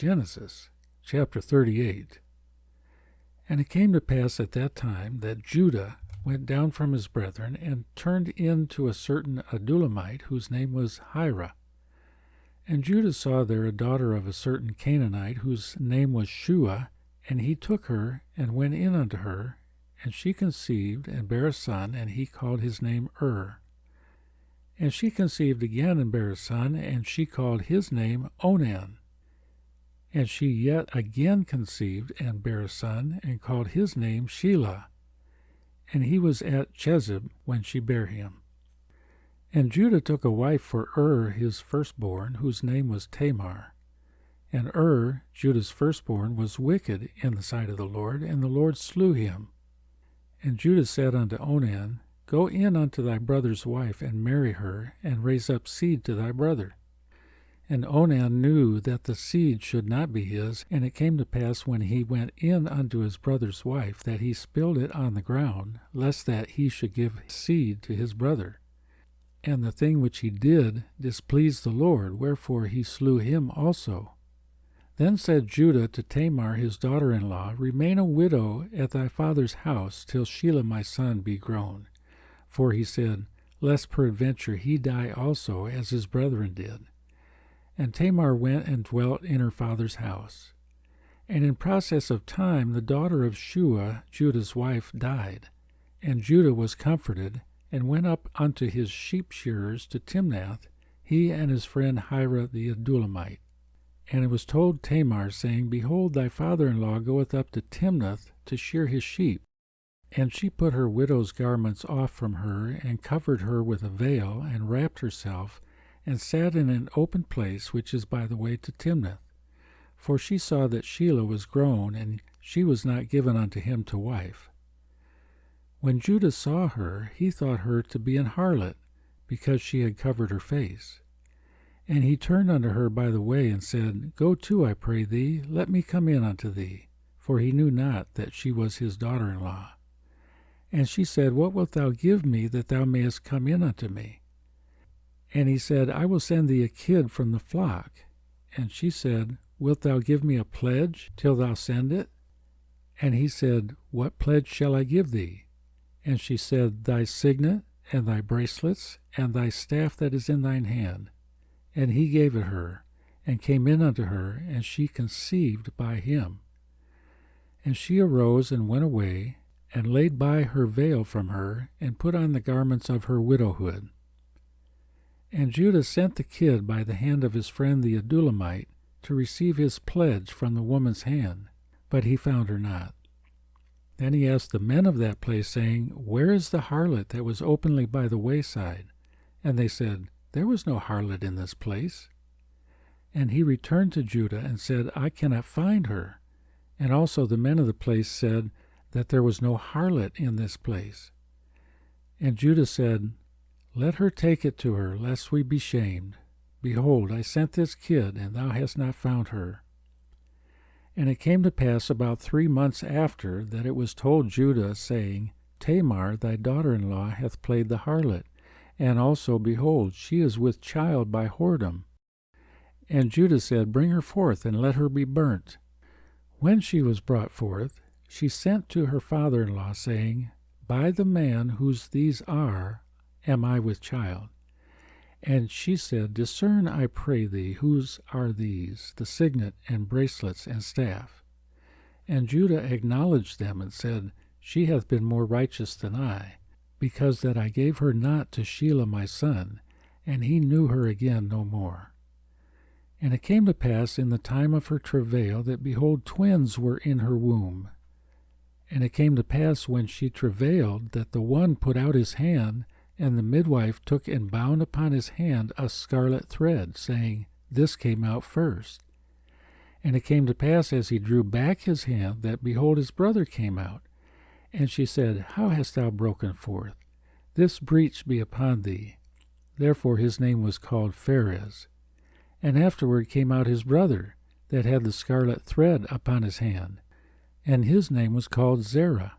Genesis chapter 38. And it came to pass at that time that Judah went down from his brethren, and turned in to a certain Adullamite, whose name was Hira. And Judah saw there a daughter of a certain Canaanite, whose name was Shua, and he took her, and went in unto her, and she conceived, and bare a son, and he called his name And she conceived again, and bare a son, and she called his name Onan. And she yet again conceived, and bare a son, and called his name Shelah. And he was at Chezib when she bare him. And Judah took a wife for his firstborn, whose name was Tamar. And Judah's firstborn, was wicked in the sight of the Lord, and the Lord slew him. And Judah said unto Onan, Go in unto thy brother's wife, and marry her, and raise up seed to thy brother. And Onan knew that the seed should not be his, and it came to pass when he went in unto his brother's wife, that he spilled it on the ground, lest that he should give seed to his brother. And the thing which he did displeased the Lord, wherefore he slew him also. Then said Judah to Tamar his daughter-in-law, Remain a widow at thy father's house, till Shelah my son be grown. For he said, Lest peradventure he die also, as his brethren did. And Tamar went and dwelt in her father's house. And in process of time the daughter of Shua, Judah's wife, died. And Judah was comforted, and went up unto his sheep shearers to Timnath, he and his friend Hira the Adullamite. And it was told Tamar, saying, Behold, thy father-in-law goeth up to Timnath to shear his sheep. And she put her widow's garments off from her, and covered her with a veil, and wrapped herself, and sat in an open place which is by the way to Timnath. For she saw that Shelah was grown, and she was not given unto him to wife. When Judah saw her, he thought her to be an harlot, because she had covered her face. And he turned unto her by the way, and said, Go to, I pray thee, let me come in unto thee. For he knew not that she was his daughter-in-law. And she said, What wilt thou give me, that thou mayest come in unto me? And he said, I will send thee a kid from the flock. And she said, Wilt thou give me a pledge till thou send it? And he said, What pledge shall I give thee? And she said, Thy signet, and thy bracelets, and thy staff that is in thine hand. And he gave it her, and came in unto her, and she conceived by him. And she arose and went away, and laid by her veil from her, and put on the garments of her widowhood. And Judah sent the kid by the hand of his friend the Adullamite to receive his pledge from the woman's hand, but he found her not. Then he asked the men of that place, saying, Where is the harlot that was openly by the wayside? And they said, There was no harlot in this place. And he returned to Judah, and said, I cannot find her. And also the men of the place said that there was no harlot in this place. And Judah said, Let her take it to her, lest we be shamed. Behold, I sent this kid, and thou hast not found her. And it came to pass about 3 months after that it was told Judah, saying, Tamar thy daughter-in-law hath played the harlot, and also, behold, she is with child by whoredom. And Judah said, Bring her forth, and let her be burnt. When she was brought forth, she sent to her father-in-law, saying, By the man whose these are, am I with child. And she said, Discern, I pray thee, whose are these, the signet and bracelets and staff. And Judah acknowledged them, and said, She hath been more righteous than I, because that I gave her not to Shelah my son, and he knew her again no more. And it came to pass in the time of her travail, that, behold, twins were in her womb. And it came to pass when she travailed, that the one put out his hand, and the midwife took and bound upon his hand a scarlet thread, saying, This came out first. And it came to pass, as he drew back his hand, that, behold, his brother came out. And she said, How hast thou broken forth? This breach be upon thee. Therefore his name was called Pharez. And afterward came out his brother, that had the scarlet thread upon his hand, and his name was called Zerah.